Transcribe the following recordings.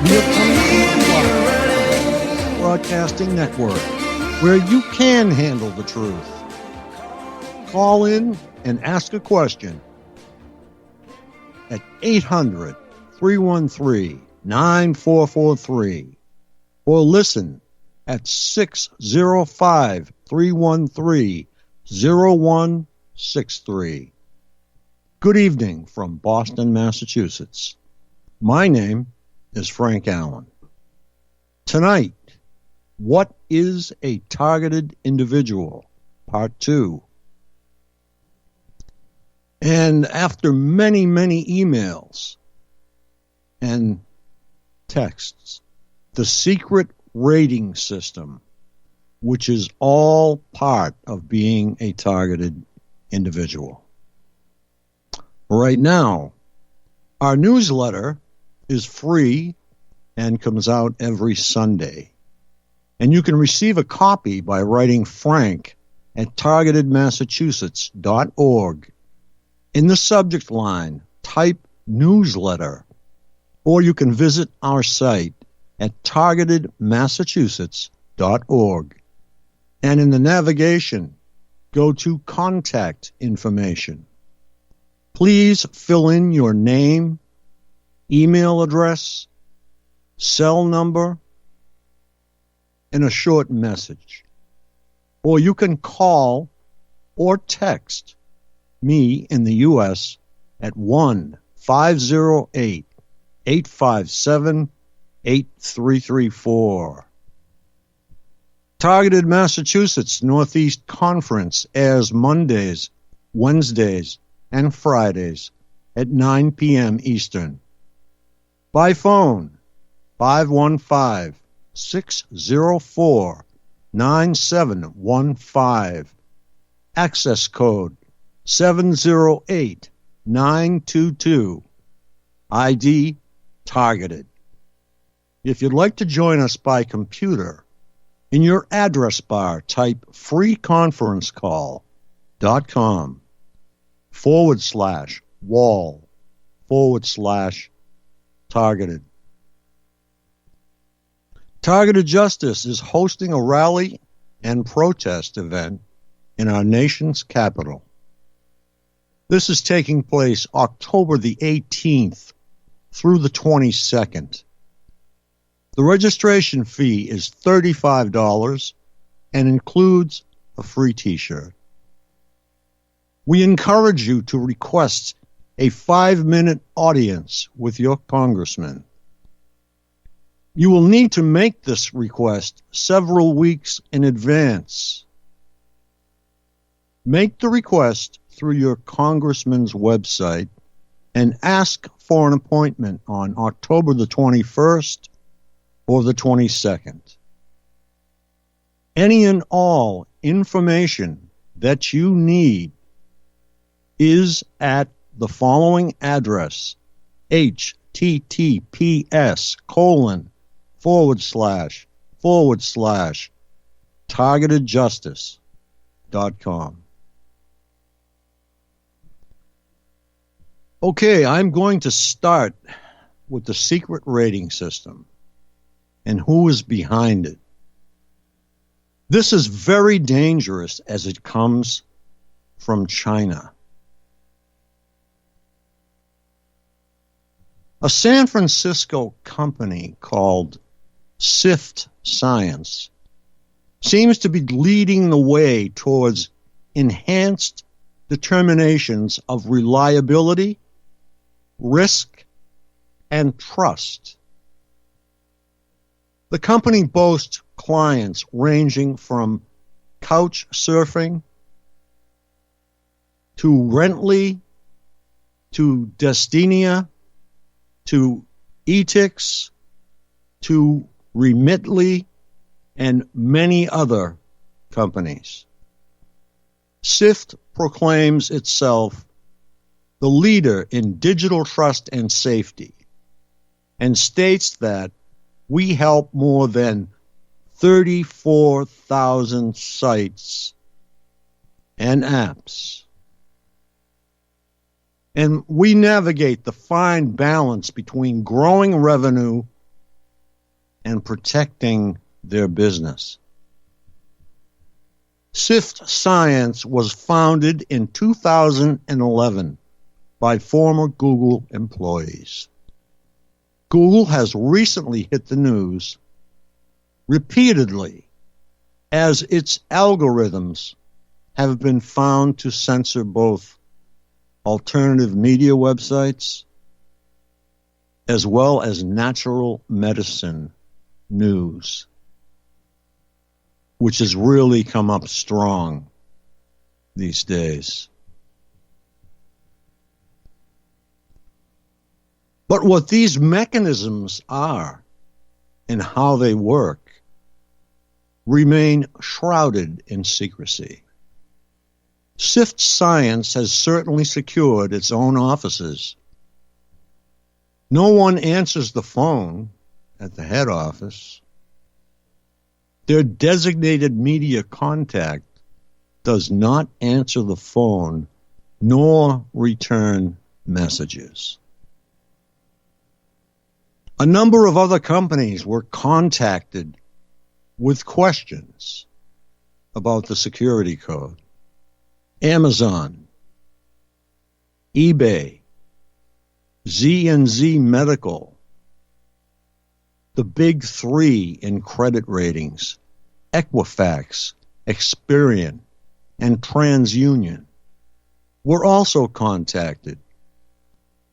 We have come to the Broadcasting Network, where you can handle the truth. Call in and ask a question at 800-313-9443 or listen at 605-313-0163. Good evening from Boston, Massachusetts. My name is Frank Allen. Tonight, what is a targeted individual? Part 2. And after many, many emails and texts, the secret rating system, which is all part of being a targeted individual. Right now, our newsletter is free and comes out every Sunday. And you can receive a copy by writing Frank at targetedmassachusetts.org. In the subject line, type newsletter, or you can visit our site at targetedmassachusetts.org. And in the navigation, go to contact information. Please fill in your name, email address, cell number, and a short message. Or you can call or text me in the U.S. at 1-508-857-8334. Targeted Massachusetts Northeast Conference airs Mondays, Wednesdays, and Fridays at 9 p.m. Eastern. By phone, 515-604-9715. Access code 708-922. ID targeted. If you'd like to join us by computer, in your address bar, type freeconferencecall.com/wall/targeted. Targeted Justice is hosting a rally and protest event in our nation's capital. This is taking place October the 18th through the 22nd. The registration fee is $35 and includes a free t-shirt. We encourage you to request a 5-minute audience with your congressman. You will need to make this request several weeks in advance. Make the request through your congressman's website and ask for an appointment on October the 21st or the 22nd. Any and all information that you need is at the following address, https://targetedjustice.com. Okay, I'm going to start with the secret rating system and who is behind it. This is very dangerous as it comes from China. A San Francisco company called Sift Science seems to be leading the way towards enhanced determinations of reliability, risk, and trust. The company boasts clients ranging from couch surfing to Rently to Destinia to Etix to Remitly and many other companies. Sift proclaims itself the leader in digital trust and safety and states that we help more than 34,000 sites and apps. And we navigate the fine balance between growing revenue and protecting their business. SIFT Science was founded in 2011 by former Google employees. Google has recently hit the news repeatedly as its algorithms have been found to censor both alternative media websites as well as natural medicine news, which has really come up strong these days. But what these mechanisms are and how they work remain shrouded in secrecy. SIFT Science has certainly secured its own offices. No one answers the phone at the head office. Their designated media contact does not answer the phone nor return messages. A number of other companies were contacted with questions about the security code. Amazon, eBay, Z&Z Medical, the big three in credit ratings, Equifax, Experian, and TransUnion, were also contacted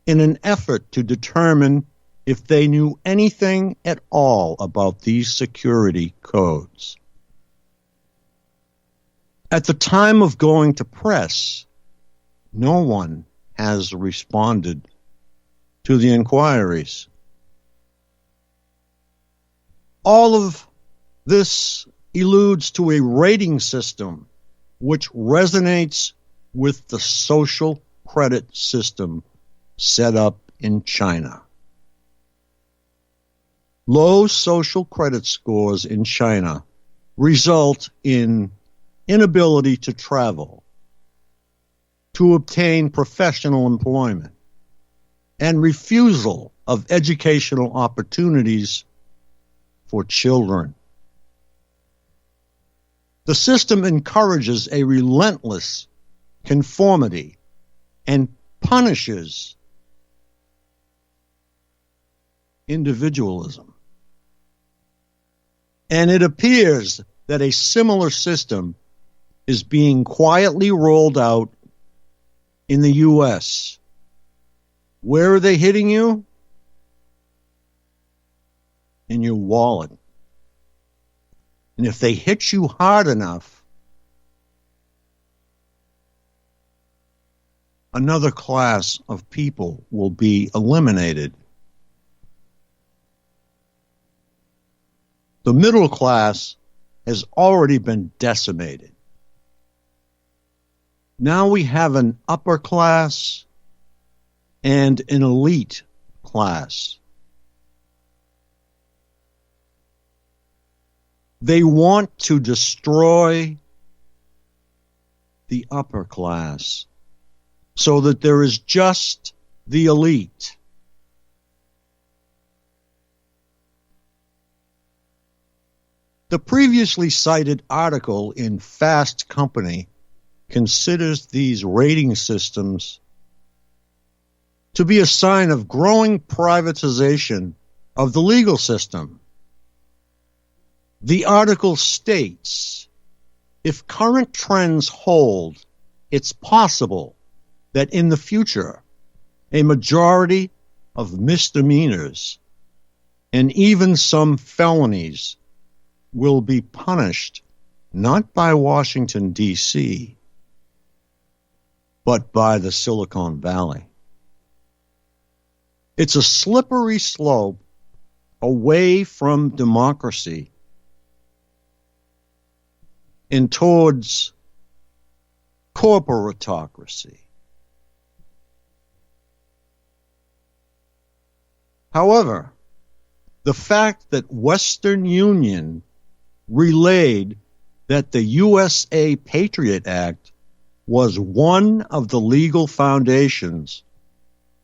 in an effort to determine if they knew anything at all about these security codes. At the time of going to press, no one has responded to the inquiries. All of this alludes to a rating system which resonates with the social credit system set up in China. Low social credit scores in China result in inability to travel, to obtain professional employment, and refusal of educational opportunities for children. The system encourages a relentless conformity and punishes individualism. And it appears that a similar system is being quietly rolled out in the U.S. Where are they hitting you? In your wallet. And if they hit you hard enough, another class of people will be eliminated. The middle class has already been decimated. Now we have an upper class and an elite class. They want to destroy the upper class so that there is just the elite. The previously cited article in Fast Company considers these rating systems to be a sign of growing privatization of the legal system. The article states, if current trends hold, it's possible that in the future, a majority of misdemeanors and even some felonies will be punished not by Washington, D.C., but by the Silicon Valley. It's a slippery slope away from democracy and towards corporatocracy. However, the fact that Western Union relayed that the USA Patriot Act was one of the legal foundations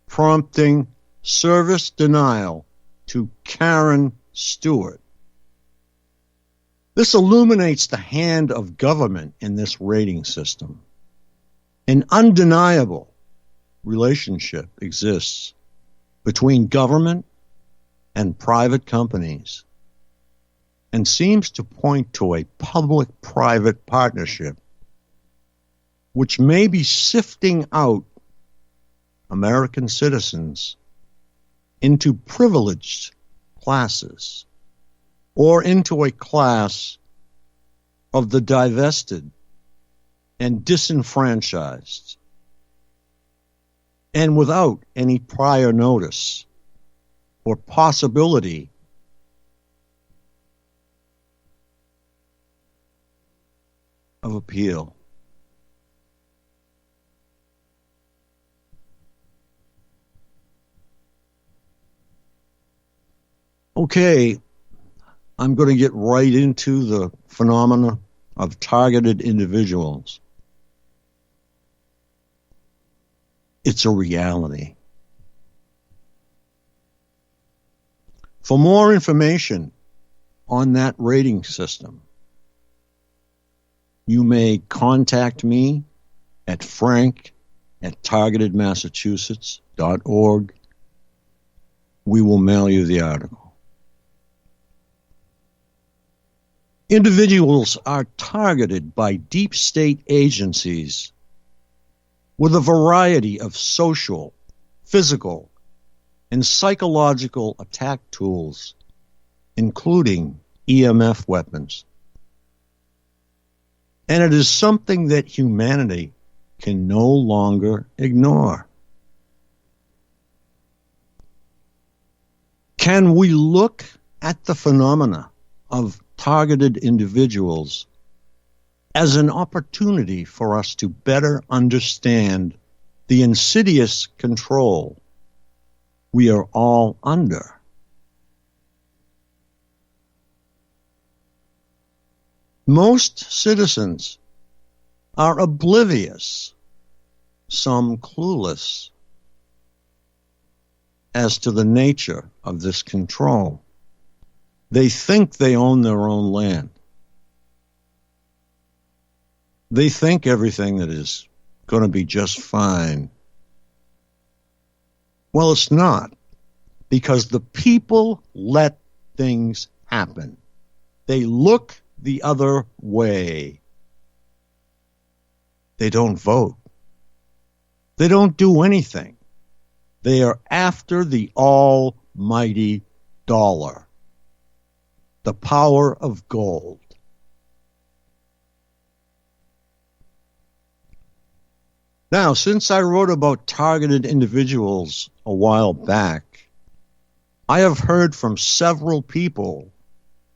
prompting service denial to Karen steward. This illuminates the hand of government in this rating system. An undeniable relationship exists between government and private companies and seems to point to a public-private partnership which may be sifting out American citizens into privileged classes or into a class of the divested and disenfranchised, and without any prior notice or possibility of appeal. Okay, I'm going to get right into the phenomena of targeted individuals. It's a reality. For more information on that rating system, you may contact me at frank@targetedmassachusetts.org. We will mail you the article. Individuals are targeted by deep state agencies with a variety of social, physical, and psychological attack tools, including EMF weapons. And it is something that humanity can no longer ignore. Can we look at the phenomena of targeted individuals as an opportunity for us to better understand the insidious control we are all under? Most citizens are oblivious, some clueless, as to the nature of this control. They think they own their own land. They think everything that is going to be just fine. Well, it's not, because the people let things happen. They look the other way. They don't vote. They don't do anything. They are after the almighty dollar, the power of gold. Now, since I wrote about targeted individuals a while back, I have heard from several people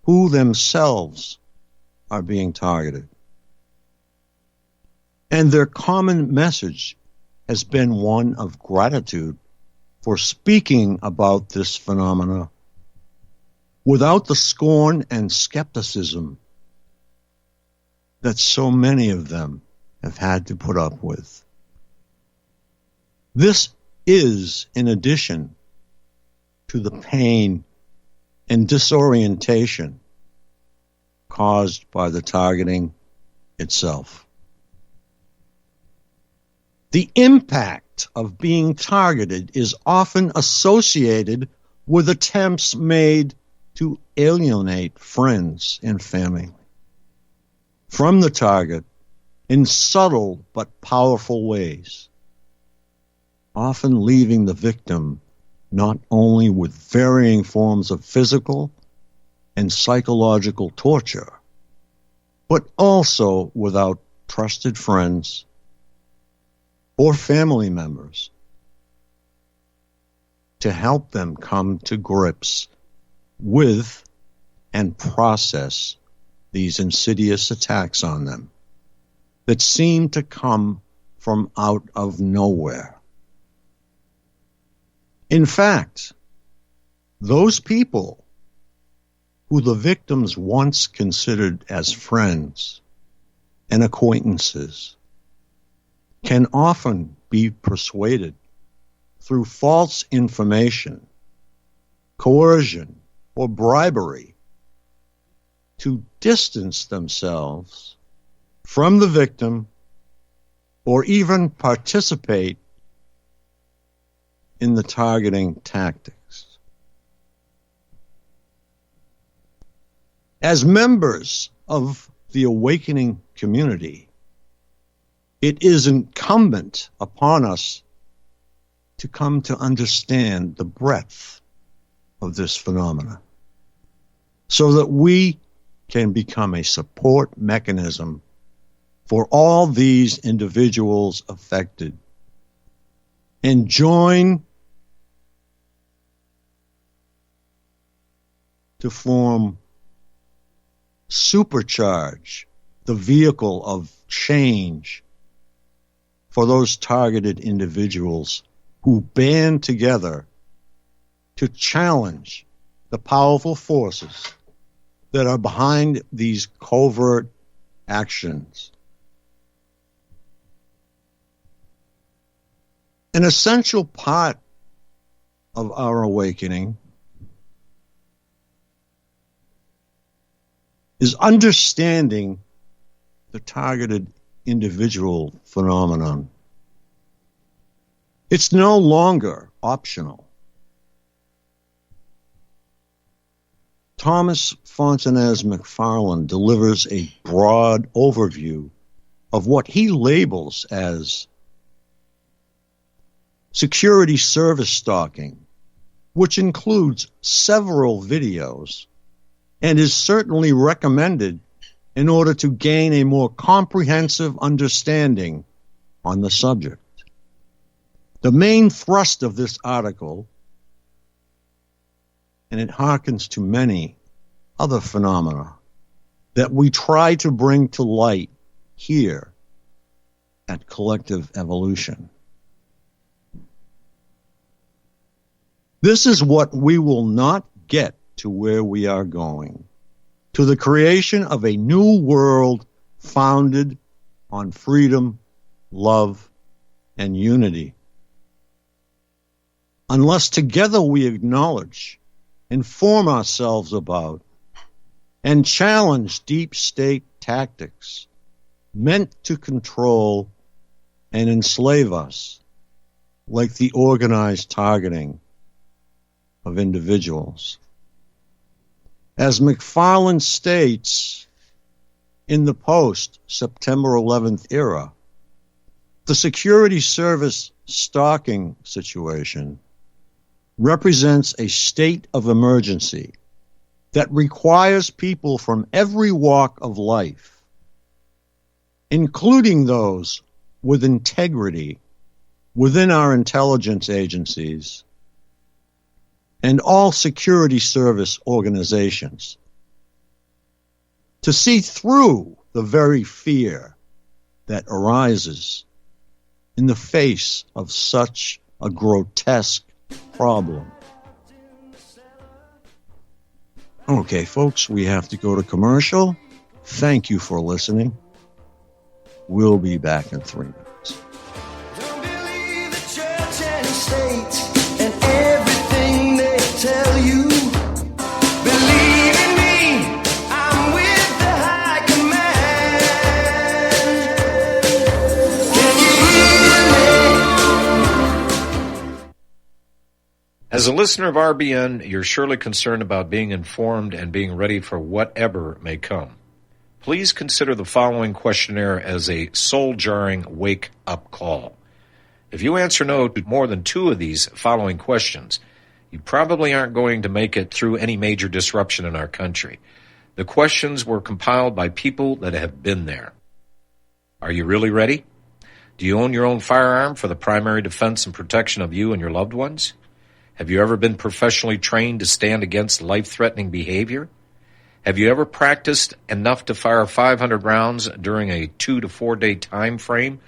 who themselves are being targeted. And their common message has been one of gratitude for speaking about this phenomena without the scorn and skepticism that so many of them have had to put up with. This is in addition to the pain and disorientation caused by the targeting itself. The impact of being targeted is often associated with attempts made to alienate friends and family from the target in subtle but powerful ways, often leaving the victim not only with varying forms of physical and psychological torture, but also without trusted friends or family members to help them come to grips with and process these insidious attacks on them that seem to come from out of nowhere. In fact, those people who the victims once considered as friends and acquaintances can often be persuaded through false information, coercion, or bribery to distance themselves from the victim or even participate in the targeting tactics. As members of the awakening community, it is incumbent upon us to come to understand the breadth of this phenomenon so that we can become a support mechanism for all these individuals affected and join to supercharge the vehicle of change for those targeted individuals who band together to challenge the powerful forces that are behind these covert actions. An essential part of our awakening is understanding the targeted individual phenomenon. It's no longer optional. Thomas Fontenez McFarlane delivers a broad overview of what he labels as security service stalking, which includes several videos and is certainly recommended in order to gain a more comprehensive understanding on the subject. The main thrust of this article, and it harkens to many other phenomena that we try to bring to light here at Collective Evolution. This is what we will not get to where we are going, to the creation of a new world founded on freedom, love, and unity, unless together we acknowledge, inform ourselves about, and challenge deep state tactics meant to control and enslave us, like the organized targeting of individuals. As McFarlane states in the post-September 11th era, the security service stalking situation represents a state of emergency that requires people from every walk of life, including those with integrity within our intelligence agencies and all security service organizations, to see through the very fear that arises in the face of such a grotesque problem. Okay, folks, we have to go to commercial. Thank you for listening. We'll be back in 3 minutes. Don't believe the church and state and everything they tell you. Believe in me, I'm with the high command. Can you hear me? As a listener of RBN, you're surely concerned about being informed and being ready for whatever may come. Please consider the following questionnaire as a soul-jarring wake-up call. If you answer no to more than 2 of these following questions, you probably aren't going to make it through any major disruption in our country. The questions were compiled by people that have been there. Are you really ready? Do you own your own firearm for the primary defense and protection of you and your loved ones? Have you ever been professionally trained to stand against life-threatening behavior? Have you ever practiced enough to fire 500 rounds during a 2 to 4 day time frame,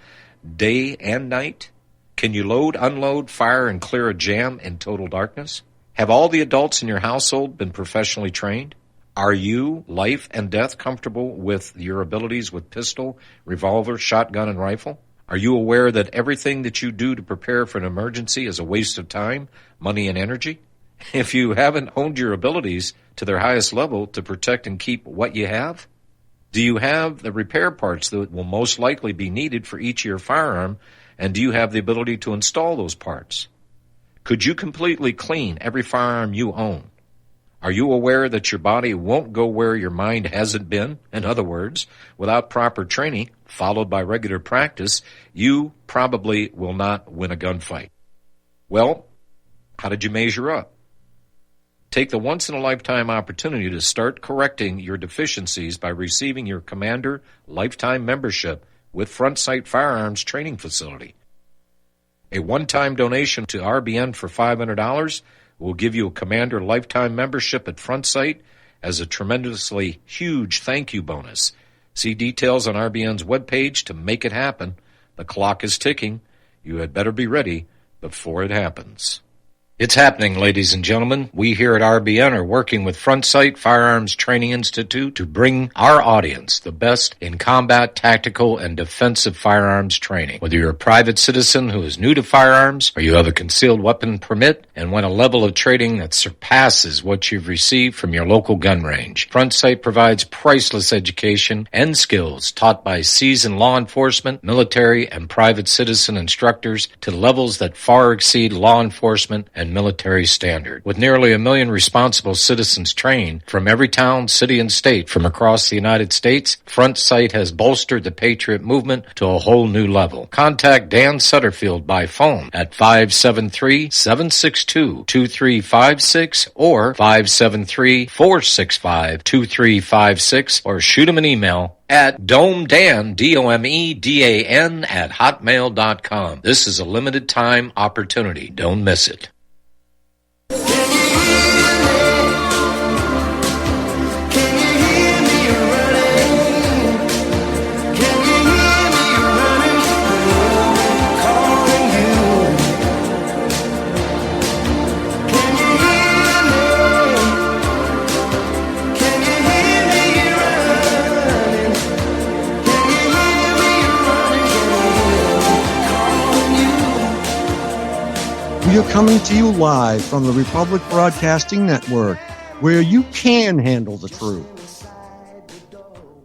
day and night? Can you load, unload, fire, and clear a jam in total darkness? Have all the adults in your household been professionally trained? Are you, life and death, comfortable with your abilities with pistol, revolver, shotgun, and rifle? Are you aware that everything that you do to prepare for an emergency is a waste of time, money, and energy? if you haven't honed your abilities to their highest level to protect and keep what you have? Do you have the repair parts that will most likely be needed for each of your firearm, and do you have the ability to install those parts? Could you completely clean every firearm you own? Are you aware that your body won't go where your mind hasn't been? In other words, without proper training, followed by regular practice, you probably will not win a gunfight. Well, how did you measure up? Take the once-in-a-lifetime opportunity to start correcting your deficiencies by receiving your Commander Lifetime Membership with Front Sight Firearms Training Facility. A one-time donation to RBN for $500 will give you a Commander Lifetime Membership at Front Sight as a tremendously huge thank you bonus. See details on RBN's webpage to make it happen. The clock is ticking. You had better be ready before it happens. It's happening, ladies and gentlemen. We here at RBN are working with Front Sight Firearms Training Institute to bring our audience the best in combat, tactical, and defensive firearms training. Whether you're a private citizen who is new to firearms, or you have a concealed weapon permit and want a level of training that surpasses what you've received from your local gun range, Front Sight provides priceless education and skills taught by seasoned law enforcement, military, and private citizen instructors to levels that far exceed law enforcement and military standard. With nearly 1 million responsible citizens trained from every town, city, and state from across the United States, Front Sight has bolstered the Patriot movement to a whole new level. Contact Dan Sutterfield by phone at 573-762-2356 or 573-465-2356 or shoot him an email at domedan, DOMEDAN, at hotmail.com. This is a limited time opportunity. Don't miss it. We are coming to you live from the Republic Broadcasting Network, where you can handle the truth.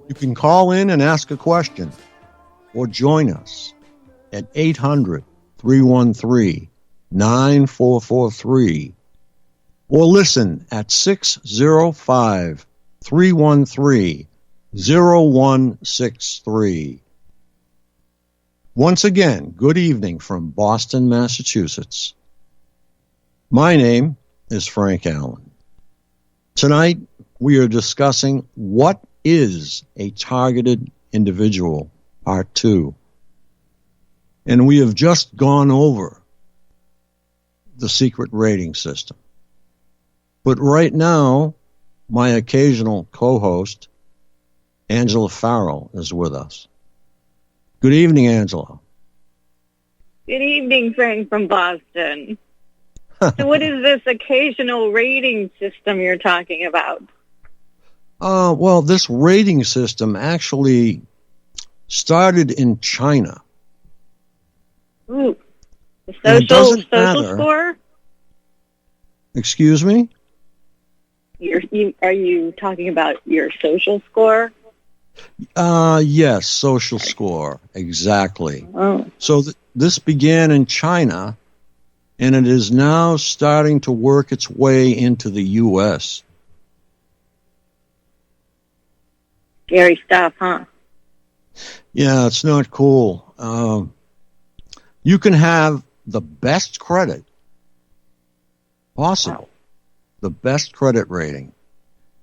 You can call in and ask a question, or join us at 800-313-9443, or listen at 605-313-0163. Once again, good evening from Boston, Massachusetts. My name is Frank Allen. Tonight, we are discussing what is a targeted individual, Part 2. And we have just gone over the secret rating system. But right now, my occasional co-host, Angela Farrell, is with us. Good evening, Angela. Good evening, Frank from Boston. So what is this occasional rating system you're talking about? Well, this rating system actually started in China. Ooh, the social score? Excuse me? Are you talking about your social score? Yes, social score, exactly. Oh. So this began in China, and it is now starting to work its way into the U.S. Scary stuff, huh? Yeah, it's not cool. You can have the best credit possible, Wow. the best credit rating.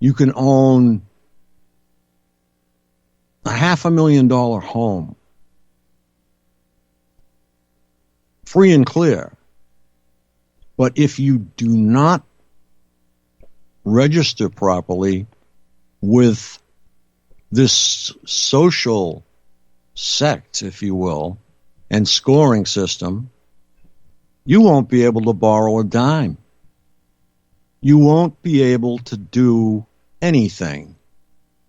You can own a $500,000 home, free and clear. But if you do not register properly with this social sect, if you will, and scoring system, you won't be able to borrow a dime. You won't be able to do anything.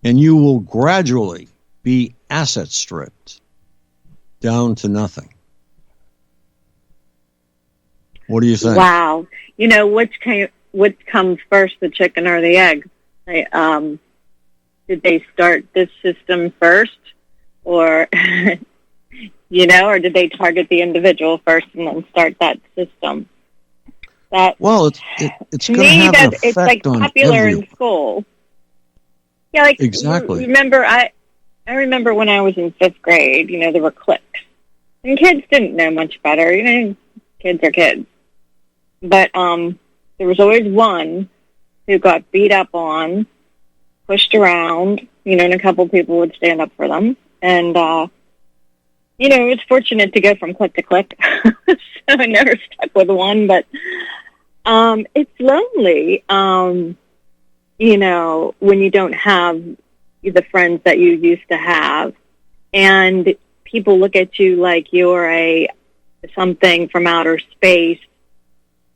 And you will gradually be asset stripped down to nothing. What do you think? Wow. You know, which what comes first, the chicken or the egg? Did they start this system first, or or did they target the individual first and then start that system? Well, it's going to have an effect it's like on popular everyone. in school. Yeah, like Exactly. I remember when I was in 5th grade. There were cliques, and kids didn't know much better. Kids are kids. But there was always one who got beat up on, pushed around, and a couple people would stand up for them. And, it was fortunate to go from clique to clique. So I never stuck with one, but it's lonely, when you don't have the friends that you used to have. And people look at you like you're something from outer space,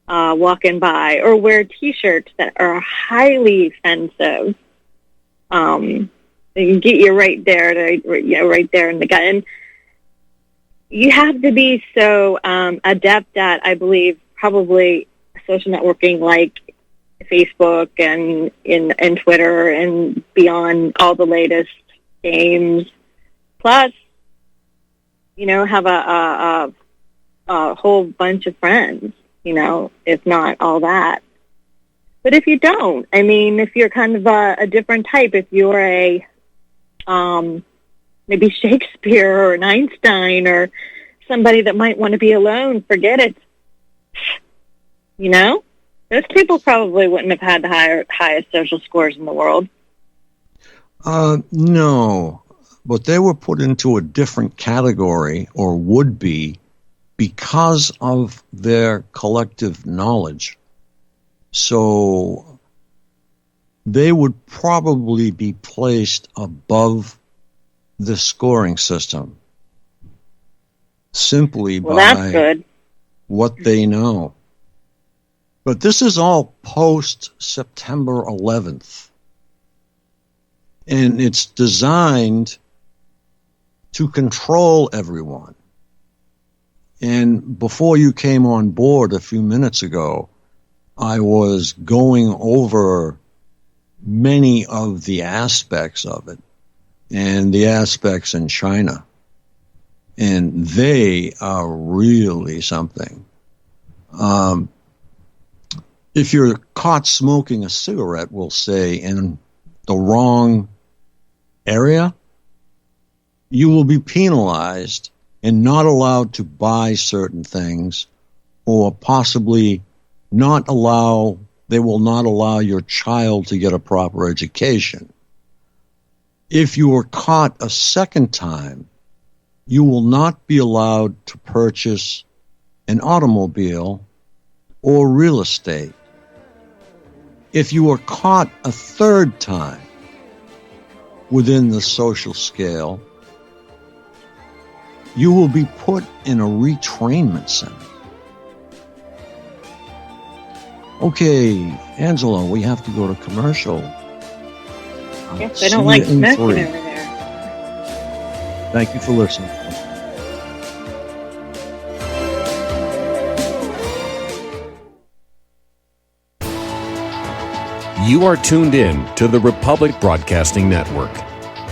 walking by, or wear T-shirts that are highly offensive. They can get you right there, right there in the gut. And you have to be so adept at, I believe, probably social networking like Facebook and Twitter and beyond, all the latest games. Plus, have a whole bunch of friends, if not all that. But if you don't, if you're kind of a different type, if you're maybe Shakespeare or an Einstein or somebody that might want to be alone, forget it. Those people probably wouldn't have had the highest social scores in the world. No, but they were put into a different category, or would be, because of their collective knowledge. So they would probably be placed above the scoring system simply that's by good. what they know. But this is all post-September 11th. And it's designed to control everyone. And before you came on board a few minutes ago, I was going over many of the aspects of it, and the aspects in China. And they are really something. If you're caught smoking a cigarette, we'll say, in the wrong area, you will be penalized and not allowed to buy certain things, or possibly they will not allow your child to get a proper education. If you are caught a second time, you will not be allowed to purchase an automobile or real estate. If you are caught a third time within the social scale, you will be put in a retrainment center. Okay, Angela, we have to go to commercial. Yes, I don't like See you in smoking 3. over there. Thank you for listening. You are tuned in to the Republic Broadcasting Network.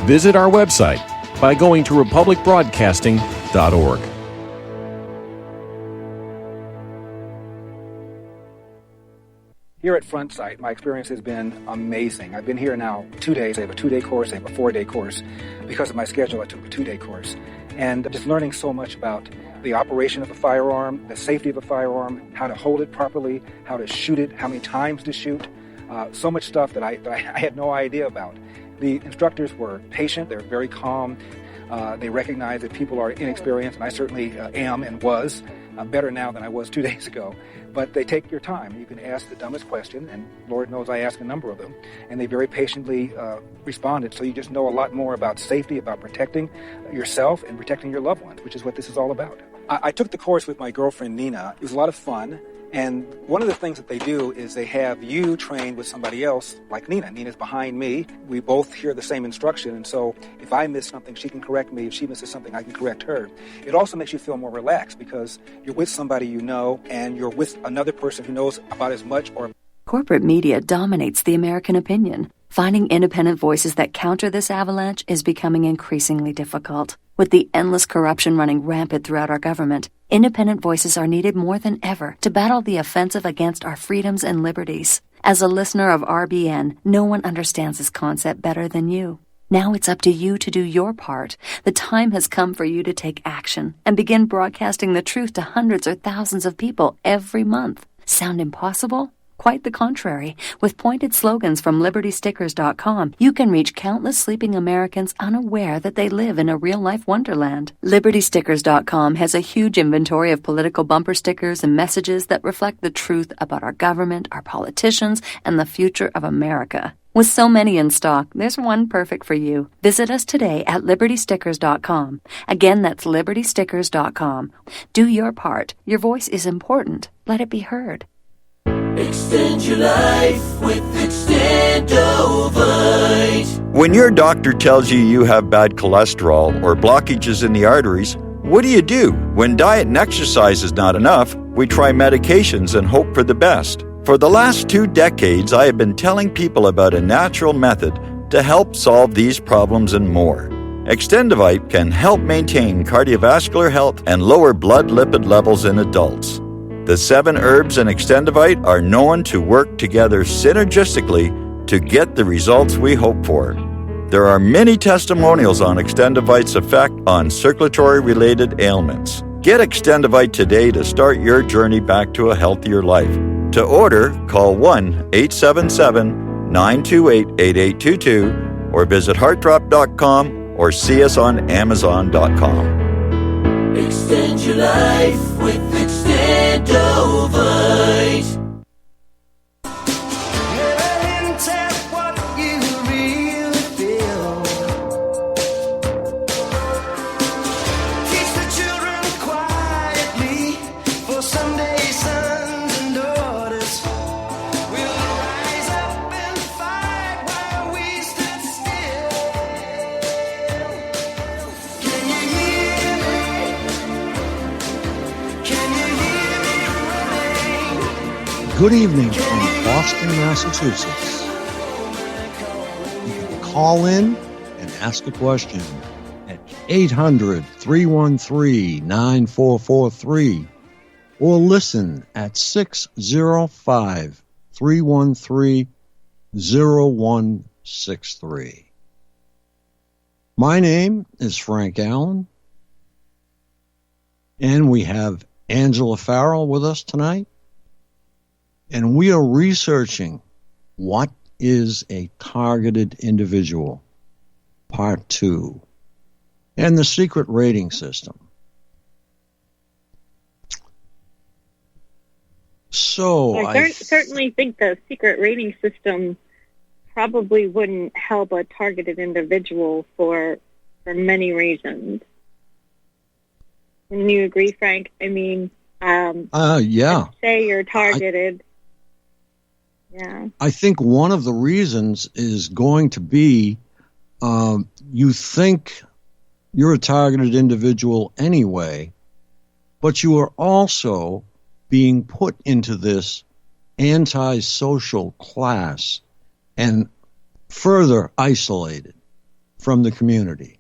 Visit our website by going to republicbroadcasting.org. Here at Front Site, my experience has been amazing. I've been here now 2 days. I have a 2-day course. I have a 4-day course. Because of my schedule, I took a 2-day course. And I'm just learning so much about the operation of a firearm, the safety of a firearm, how to hold it properly, how to shoot it, how many times to shoot. So much stuff that I had no idea about. The instructors were patient. They were very calm. They recognize that people are inexperienced, and I certainly am and was. Better now than I was 2 days ago. But they take your time. You can ask the dumbest question, and Lord knows I asked a number of them, and they very patiently responded. So you just know a lot more about safety, about protecting yourself and protecting your loved ones, which is what this is all about. I took the course with my girlfriend, Nina. It was a lot of fun. And one of the things that they do is they have you trained with somebody else, like Nina. Nina's behind me. We both hear the same instruction, and so if I miss something, she can correct me. If she misses something, I can correct her. It also makes you feel more relaxed because you're with somebody you know, and you're with another person who knows about as much or Corporate media dominates the American opinion. Finding independent voices that counter this avalanche is becoming increasingly difficult. With the endless corruption running rampant throughout our government, independent voices are needed more than ever to battle the offensive against our freedoms and liberties. As a listener of RBN, no one understands this concept better than you. Now it's up to you to do your part. The time has come for you to take action and begin broadcasting the truth to hundreds or thousands of people every month. Sound impossible? Quite the contrary. With pointed slogans from LibertyStickers.com, you can reach countless sleeping Americans unaware that they live in a real-life wonderland. LibertyStickers.com has a huge inventory of political bumper stickers and messages that reflect the truth about our government, our politicians, and the future of America. With so many in stock, there's one perfect for you. Visit us today at LibertyStickers.com. Again, that's LibertyStickers.com. Do your part. Your voice is important. Let it be heard. Extend your life with Extendovite. When your doctor tells you you have bad cholesterol or blockages in the arteries, what do? When diet and exercise is not enough, we try medications and hope for the best. For the last 2 decades, I have been telling people about a natural method to help solve these problems and more. Extendovite can help maintain cardiovascular health and lower blood lipid levels in adults. The 7 herbs in Extendovite are known to work together synergistically to get the results we hope for. There are many testimonials on Extendovite's effect on circulatory-related ailments. Get Extendovite today to start your journey back to a healthier life. To order, call 1-877-928-8822 or visit heartdrop.com or see us on amazon.com. Extend your life with Extendovite. Never hint at what you really feel. Teach the children quietly, for someday sons and daughters will rise up and fight while we stood still. Can you hear me? Can you hear me running? Good evening from Boston, Massachusetts. You can call in and ask a question at 800-313-9443 or listen at 605-313-0163. My name is Frank Allen, and we have Angela Farrell with us tonight. And we are researching what is a targeted individual, part 2, and the secret rating system. So I certainly think the secret rating system probably wouldn't help a targeted individual for many reasons. Wouldn't you agree, Frank? I mean, yeah. Say you're targeted. Yeah. I think one of the reasons is going to be you think you're a targeted individual anyway, but you are also being put into this antisocial class and further isolated from the community,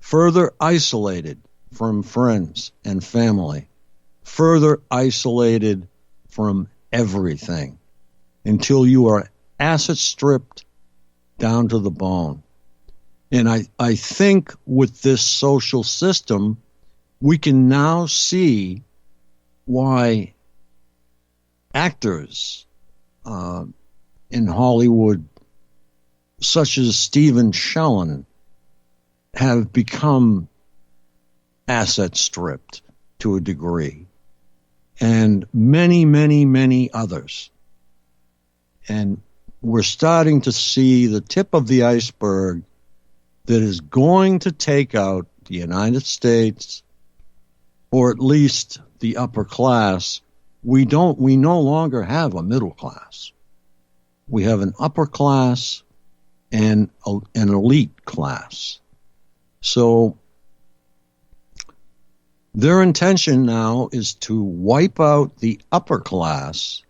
further isolated from friends and family, further isolated from everything until you are asset stripped down to the bone. And I think with this social system, we can now see why actors in Hollywood, such as Stephen Shellen, have become asset stripped to a degree, and many others. And we're starting to see the tip of the iceberg that is going to take out the United States, or at least the upper class. We no longer have a middle class. We have an upper class and an elite class. So their intention now is to wipe out the upper class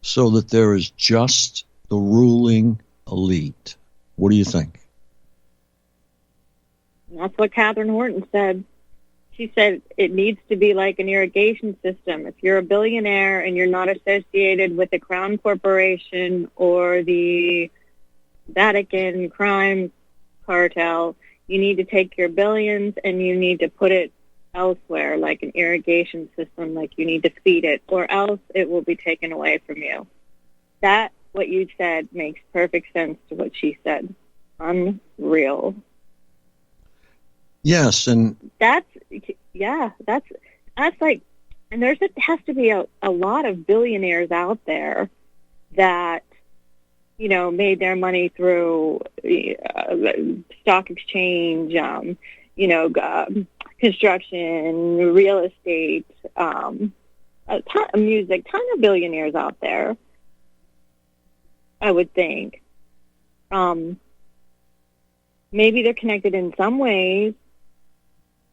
so that there is just the ruling elite. What do you think? That's what Catherine Horton said. She said it needs to be like an irrigation system. If you're a billionaire and you're not associated with the Crown Corporation or the Vatican crime cartel, you need to take your billions and you need to put it elsewhere, like an irrigation system, like you need to feed it, or else it will be taken away from you. That, what you said, makes perfect sense to what she said. Unreal. Yes, and That's like, and has to be a lot of billionaires out there that, you know, made their money through stock exchange, construction, real estate, a ton of music, ton of billionaires out there, I would think. Maybe they're connected in some ways,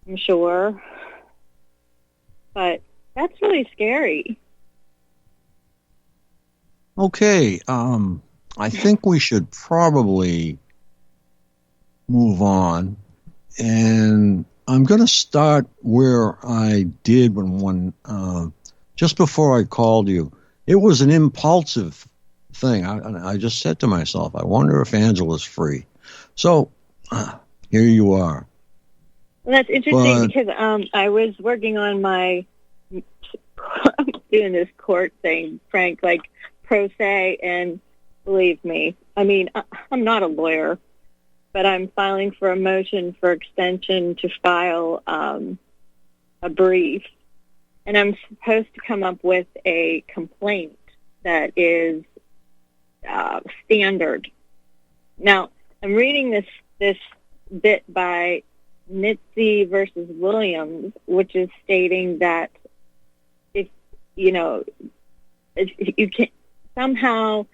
I'm sure, but that's really scary. okay, I think we should probably move on, and I'm going to start where I did when just before I called you. It was an impulsive thing. I just said to myself, I wonder if Angela's free. So here you are. Well, that's interesting because I was working on my doing this court thing, Frank, like pro se, and believe me, I mean, I'm not a lawyer, but I'm filing for a motion for extension to file a brief, and I'm supposed to come up with a complaint that is standard. Now, I'm reading this bit by Nitze versus Williams, which is stating that if you can somehow,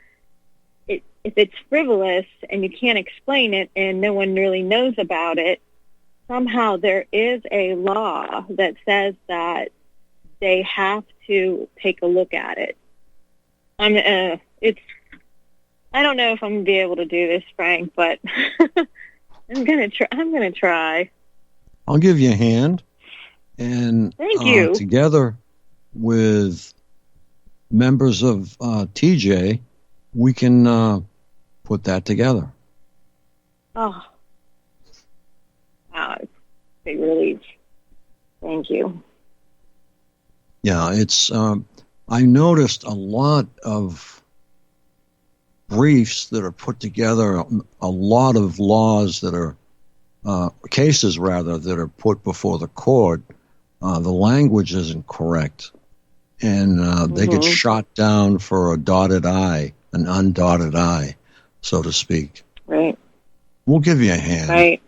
if it's frivolous and you can't explain it and no one really knows about it, somehow there is a law that says that they have to take a look at it. I don't know if I'm gonna be able to do this, Frank, but I'm gonna try. I'll give you a hand, and thank you. Together with members of TJ, we can put that together. Oh, wow, it's a big relief. Thank you. Yeah, it's. I noticed a lot of briefs that are put together, a lot of laws that are cases rather that are put before the court. The language isn't correct, and they get shot down for a dotted I, an undotted I, so to speak. Right. We'll give you a hand. Right.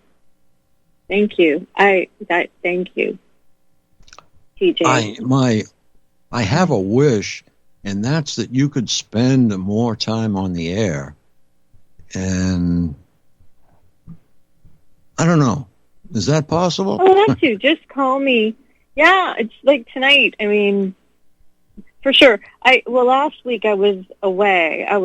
Thank you. Thank you, TJ. I have a wish, and that's that you could spend more time on the air. And I don't know. Is that possible? Oh, that's you. Just call me. Yeah, it's like tonight. I mean, for sure. Last week I was away. I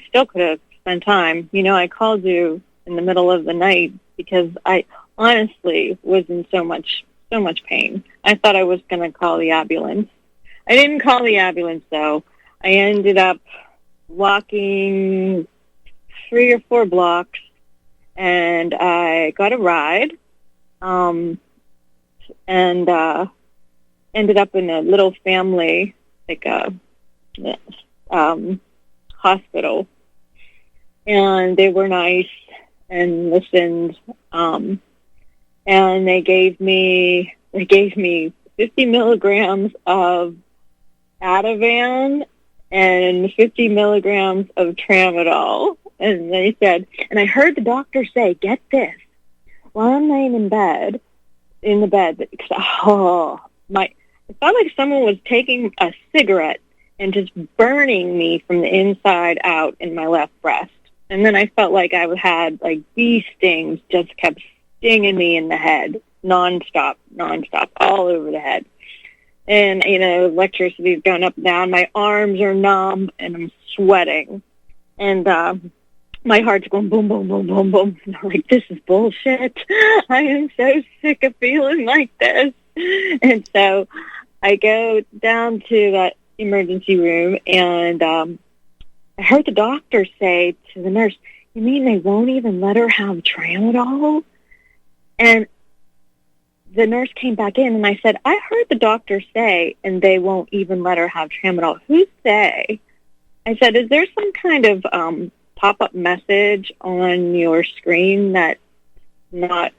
still could have spent time. You know, I called you in the middle of the night because I honestly was in so much pain. I thought I was going to call the ambulance. I didn't call the ambulance, though. I ended up walking 3 or 4 blocks, and I got a ride, and ended up in a little family, like a hospital. And they were nice and listened, and they gave me 50 milligrams of Ativan and 50 milligrams of Tramadol. And they said, and I heard the doctor say, get this, while I'm laying in the bed, because, it felt like someone was taking a cigarette and just burning me from the inside out in my left breast. And then I felt like I had, like, bee stings just kept stinging me in the head, nonstop, all over the head. And, electricity's going up and down. My arms are numb, and I'm sweating. And my heart's going boom, boom, boom, boom, boom. And I'm like, this is bullshit. I am so sick of feeling like this. And so I go down to that emergency room, and I heard the doctor say to the nurse, "You mean they won't even let her have tramadol?" And the nurse came back in, and I said, "I heard the doctor say, and they won't even let her have tramadol." Who's they? I said, "Is there some kind of pop-up message on your screen that's not,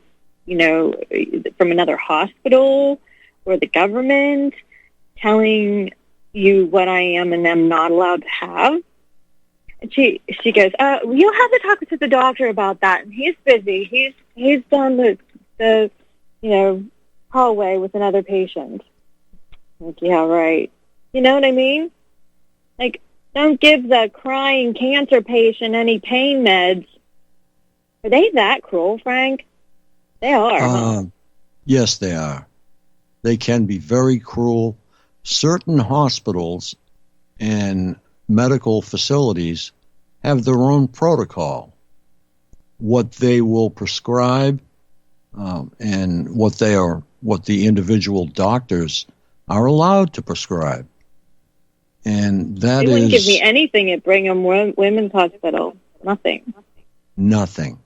from another hospital or the government telling you what I am and am not allowed to have?" And she goes, "You'll have to talk to the doctor about that. And he's busy. He's done the hallway with another patient." I'm like, yeah, right. You know what I mean? Like, don't give the crying cancer patient any pain meds. Are they that cruel, Frank? They are. Huh? Yes, they are. They can be very cruel. Certain hospitals and medical facilities have their own protocol, what they will prescribe, and what the individual doctors are allowed to prescribe. And that they wouldn't give me anything at Brigham Women's Hospital. Nothing. Nothing.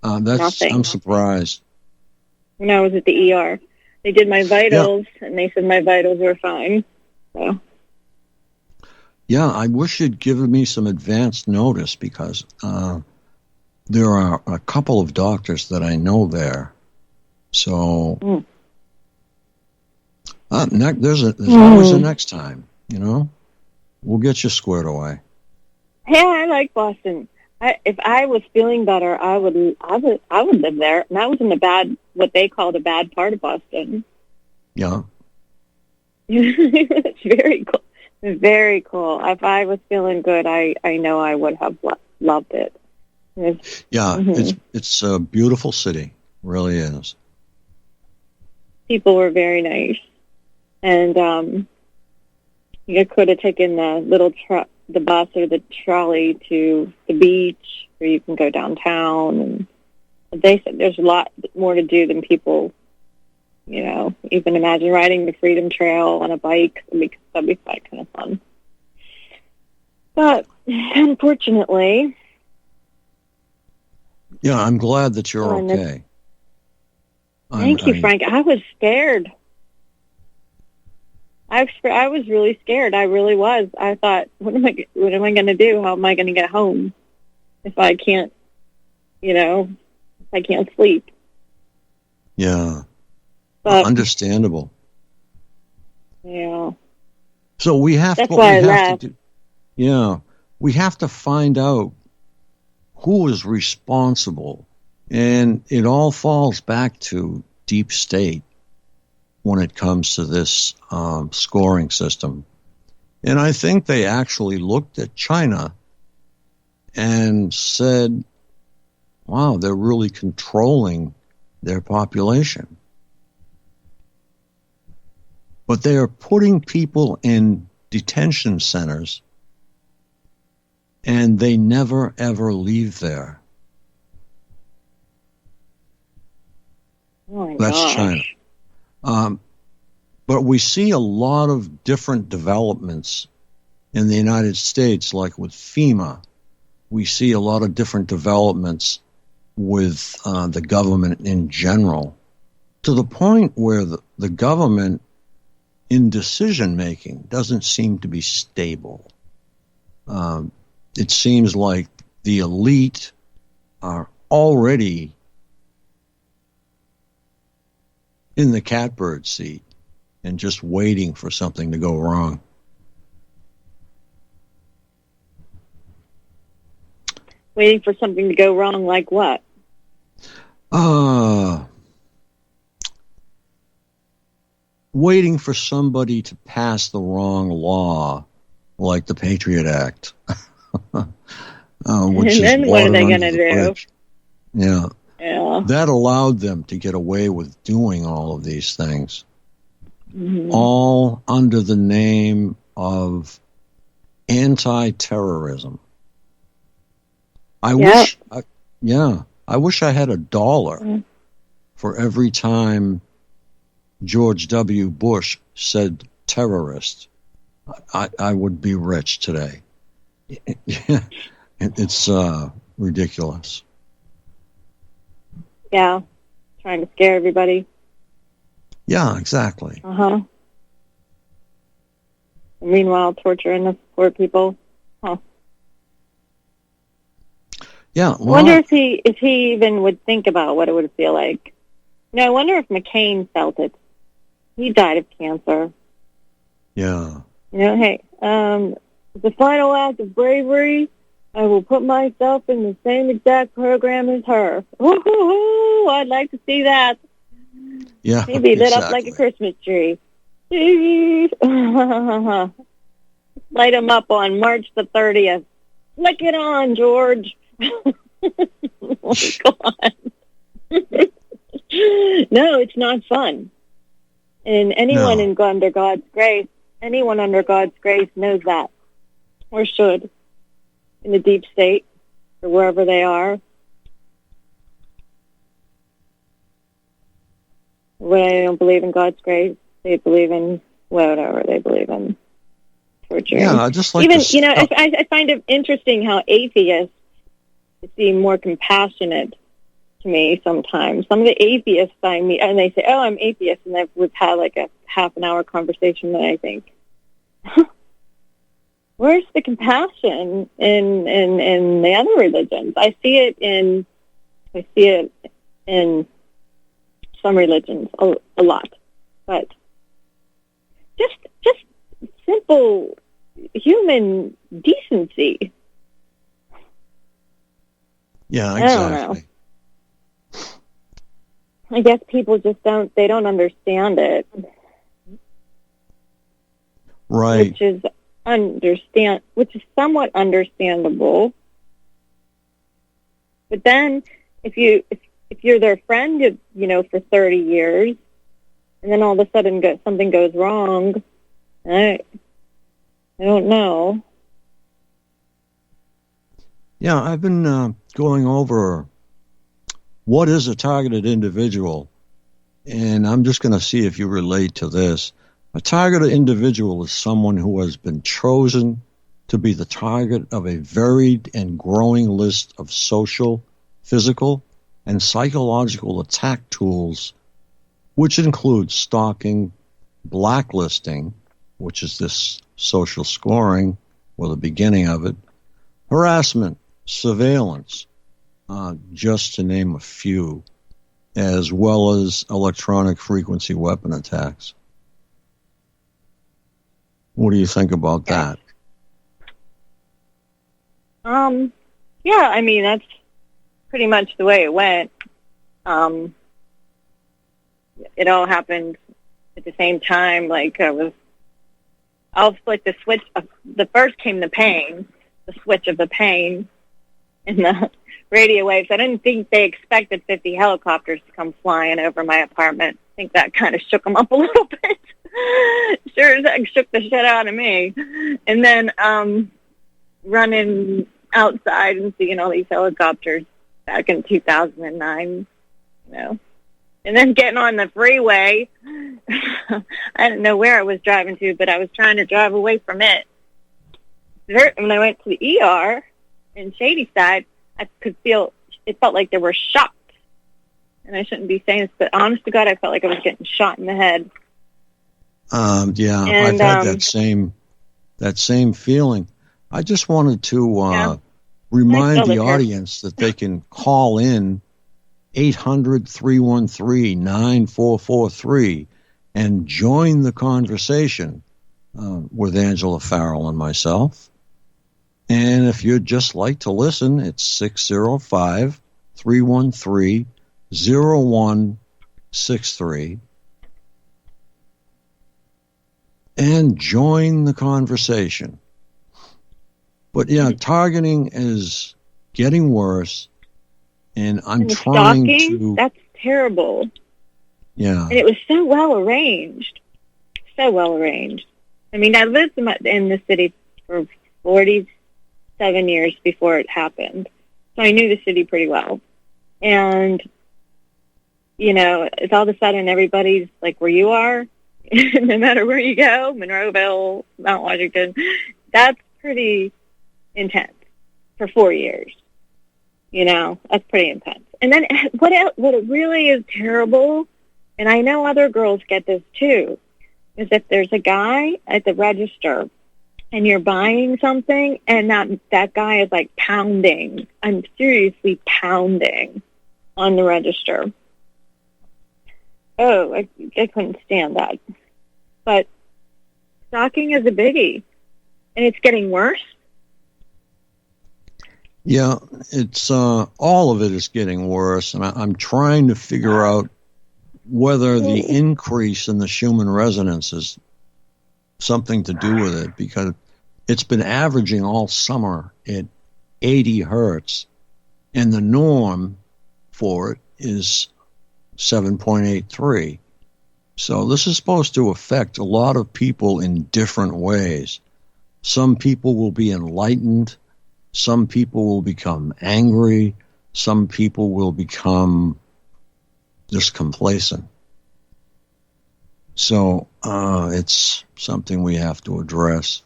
Nothing. I'm surprised. When I was at the ER, they did my vitals, and they said my vitals were fine. So. Yeah, I wish you'd given me some advance notice, because there are a couple of doctors that I know there. So there's always a next time. We'll get you squared away. Hey, I like Boston. If I was feeling better, I would live there. And I was in what they call the bad part of Boston. Yeah. It's very cool. It's very cool. If I was feeling good, I know I would have loved it. It's a beautiful city. Really is. People were very nice. And you could have taken the bus or the trolley to the beach, where you can go downtown. And they said there's a lot more to do than people, you can imagine riding the Freedom Trail on a bike. That'd be quite kind of fun. But unfortunately... Yeah, I'm glad that you're okay. Thank you, Frank. I was scared. I was really scared. I really was. I thought, what am I going to do? How am I going to get home if I can't, if I can't sleep? Yeah. But, understandable. Yeah. So we have That's why I left. We have to find out who is responsible, and it all falls back to deep state when it comes to this scoring system. And I think they actually looked at China and said, wow, they're really controlling their population. But they are putting people in detention centers, and they never, ever leave there. Oh my That's gosh. China. But we see a lot of different developments in the United States, like with FEMA. We see a lot of different developments with the government in general, to the point where the government in decision-making doesn't seem to be stable. It seems like the elite are already in the catbird seat and just waiting for something to go wrong. Waiting for something to go wrong, like what? Waiting for somebody to pass the wrong law, like the Patriot Act. Which And is then what are they going to to do? Yeah. Yeah. That allowed them to get away with doing all of these things. all under the name of anti-terrorism. I wish I had $1 for every time George W. Bush said terrorist. I would be rich today. It's ridiculous. Yeah, trying to scare everybody. Yeah, exactly. Meanwhile, torturing the poor people. Huh. Yeah. I wonder if he even would think about what it would feel like. I wonder if McCain felt it. He died of cancer. Yeah. Hey, the final act of bravery, I will put myself in the same exact program as her. Woo-hoo-hoo! I'd like to see that. Yeah, He'd be lit up like a Christmas tree. Light him up on March the 30th. Flick it on, George. Oh, God. No, it's not fun. And anyone under God's grace, anyone under God's grace knows that, or should, in the deep state, or wherever they are. When I don't believe in God's grace, they believe in whatever they believe in. Torture. Yeah, I just like even I find it interesting how atheists seem more compassionate to me sometimes. Some of the atheists find me, and they say, "Oh, I'm atheist," and we've had like a half an hour conversation, and I think, where's the compassion in the other religions? I see it in some religions a lot, but just simple human decency. Yeah, exactly. I don't know. I guess people just don't understand it. Right. Which is somewhat understandable. But then if you're their friend, for 30 years, and then all of a sudden something goes wrong, I don't know. Yeah, I've been going over what is a targeted individual, and I'm just going to see if you relate to this. A targeted individual is someone who has been chosen to be the target of a varied and growing list of social, physical, and psychological attack tools, which include stalking, blacklisting, which is this social scoring, or the beginning of it, harassment, surveillance, just to name a few, as well as electronic frequency weapon attacks. What do you think about that? Yeah, I mean, that's pretty much the way it went. It all happened at the same time. Like, I'll flick the switch. The first came the pain, the switch of the pain in the radio waves. I didn't think they expected 50 helicopters to come flying over my apartment. I think that kind of shook them up a little bit. Sure as heck shook the shit out of me. And then running outside and seeing all these helicopters back in 2009, and then getting on the freeway. I didn't know where I was driving to, but I was trying to drive away from it. When I went to the ER in Shadyside, I could feel, it felt like there were shots. And I shouldn't be saying this, but honest to God, I felt like I was getting shot in the head. Yeah, and, I've had that same feeling. I just wanted to remind the audience that they can call in 800-313-9443 and join the conversation with Angela Farrell and myself. And if you'd just like to listen, it's 605-313-0163. And join the conversation. But yeah, targeting is getting worse, and I'm trying stalking, to... That's terrible. Yeah. And it was so well arranged. so well arranged. I mean, I lived in the city for 47 years before it happened, so I knew the city pretty well. And, you know, it's all of a sudden everybody's like where you are, no matter where you go, Monroeville, Mount Washington. That's pretty intense for 4 years. You know, that's pretty intense. And then what it really is terrible, and I know other girls get this too, is if there's a guy at the register and you're buying something and that guy is like pounding, I'm seriously pounding on the register. Oh, I couldn't stand that. But stalking is a biggie, and it's getting worse. Yeah, it's all of it is getting worse, and I'm trying to figure out whether the increase in the Schumann resonance is something to do with it, because it's been averaging all summer at 80 hertz, and the norm for it is 7.83. So this is supposed to affect a lot of people in different ways. Some people will be enlightened. Some people will become angry. Some people will become just complacent. So it's something we have to address.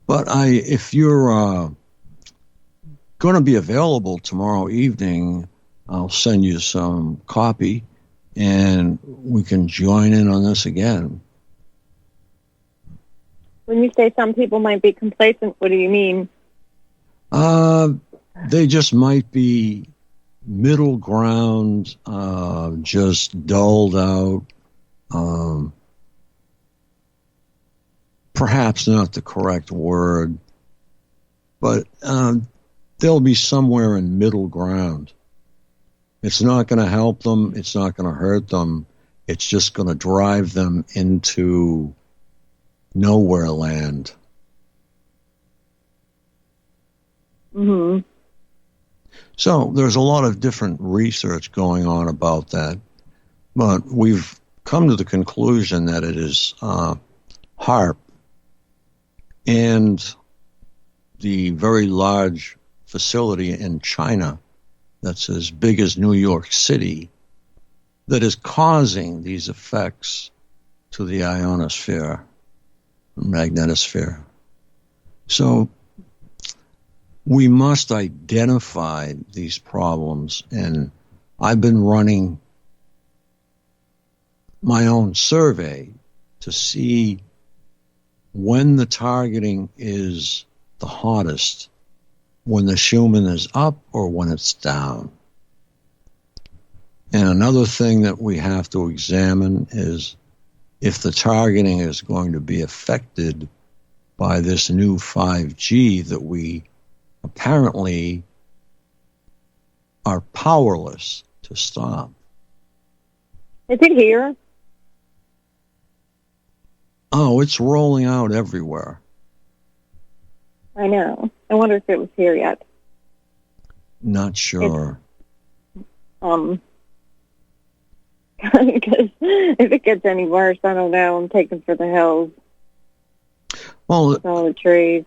But if you're going to be available tomorrow evening, I'll send you some copy, and we can join in on this again. When you say some people might be complacent, what do you mean? They just might be middle ground, just dulled out. Perhaps not the correct word, but they'll be somewhere in middle ground. It's not going to help them. It's not going to hurt them. It's just going to drive them into nowhere land. Mm-hmm. So there's a lot of different research going on about that, but we've come to the conclusion that it is HAARP and the very large facility in China that's as big as New York City that is causing these effects to the ionosphere, magnetosphere. So we must identify these problems, and I've been running my own survey to see when the targeting is the hottest, when the Schumann is up or when it's down. And another thing that we have to examine is if the targeting is going to be affected by this new 5G that we apparently are powerless to stop. Is it here? Oh, it's rolling out everywhere. I know. I wonder if it was here yet. Not sure. Because if it gets any worse, I don't know. I'm taking for the hills. Well, all the trees.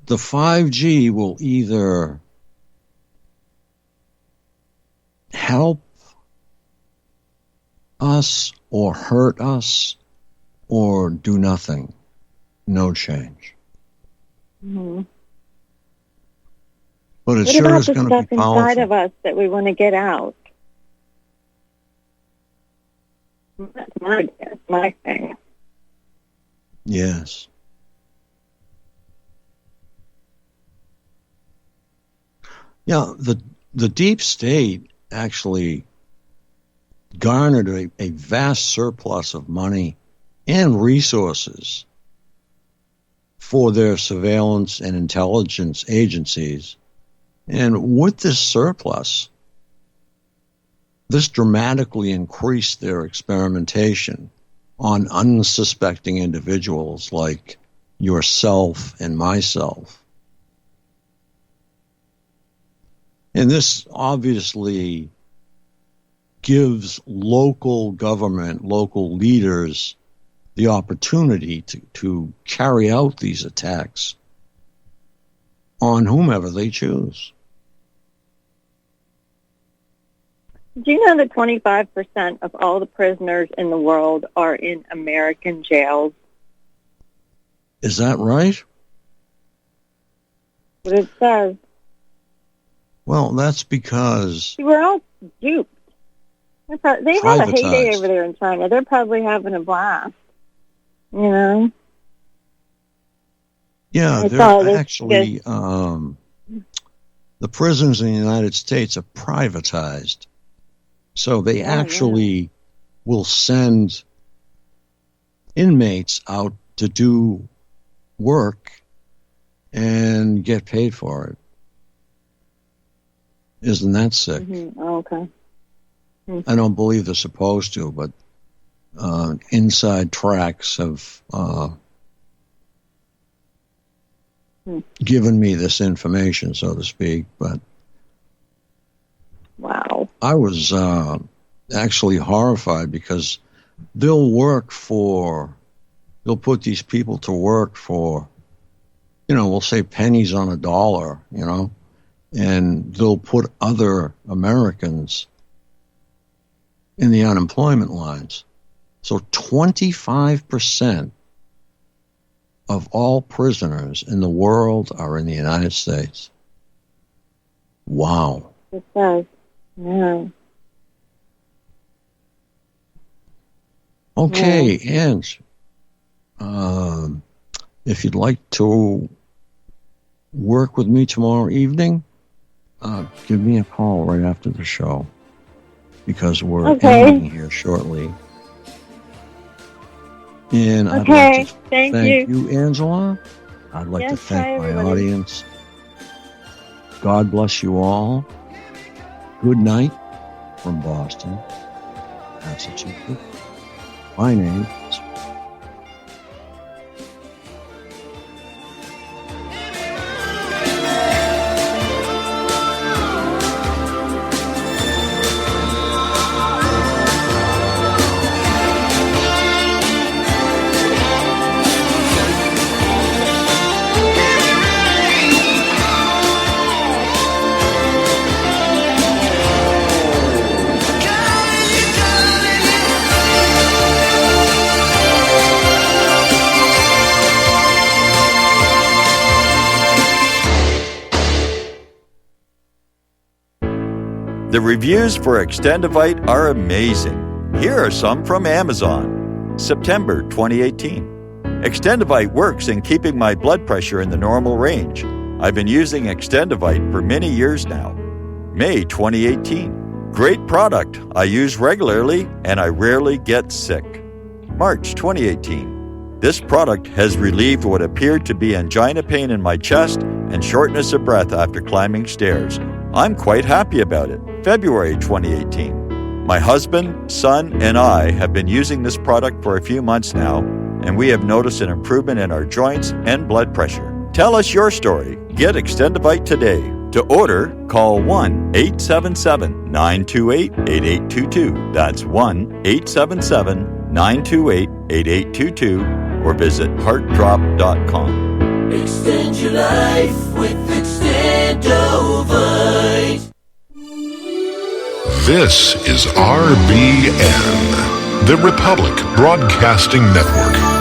The 5G will either help us or hurt us or do nothing. No change. Mm-hmm. But it what sure about is the going to stuff be powerful. inside of us that we want to get out? That's my thing. Yes. Yeah, the deep state actually garnered a vast surplus of money and resources for their surveillance and intelligence agencies. And with this surplus, this dramatically increased their experimentation on unsuspecting individuals like yourself and myself. And this obviously gives local government, local leaders, the opportunity to carry out these attacks on whomever they choose. Do you know that 25% of all the prisoners in the world are in American jails? Is that right? What it says. Well, that's because We're all duped. They have a heyday privatized. over there in China. They're probably having a blast. You know? Yeah, I saw they're this actually the prisons in the United States are privatized. So they actually will send inmates out to do work and get paid for it. Isn't that sick? Mm-hmm. Oh, okay. I don't believe they're supposed to, but inside tracks have given me this information, so to speak. But wow, I was actually horrified because they'll put these people to work for, we'll say pennies on a dollar, and they'll put other Americans in the unemployment lines. So 25% of all prisoners in the world are in the United States. Wow. it says. Yeah. Okay, Ange, if you'd like to work with me tomorrow evening, give me a call right after the show, because we're ending here shortly. And I'd like to thank you, Angela. I'd like to thank my audience. God bless you all. Good night from Boston, Massachusetts. My name is The reviews for Extendivite are amazing. Here are some from Amazon. September 2018. Extendivite works in keeping my blood pressure in the normal range. I've been using Extendivite for many years now. May 2018. Great product. I use regularly and I rarely get sick. March 2018. This product has relieved what appeared to be angina pain in my chest and shortness of breath after climbing stairs. I'm quite happy about it. February 2018. My husband, son, and I have been using this product for a few months now, and we have noticed an improvement in our joints and blood pressure. Tell us your story. Get Extendivite today. To order, call 1-877-928-8822. That's 1-877-928-8822, or visit heartdrop.com. Extend your life with Extendovite. This is RBN, the Republic Broadcasting Network.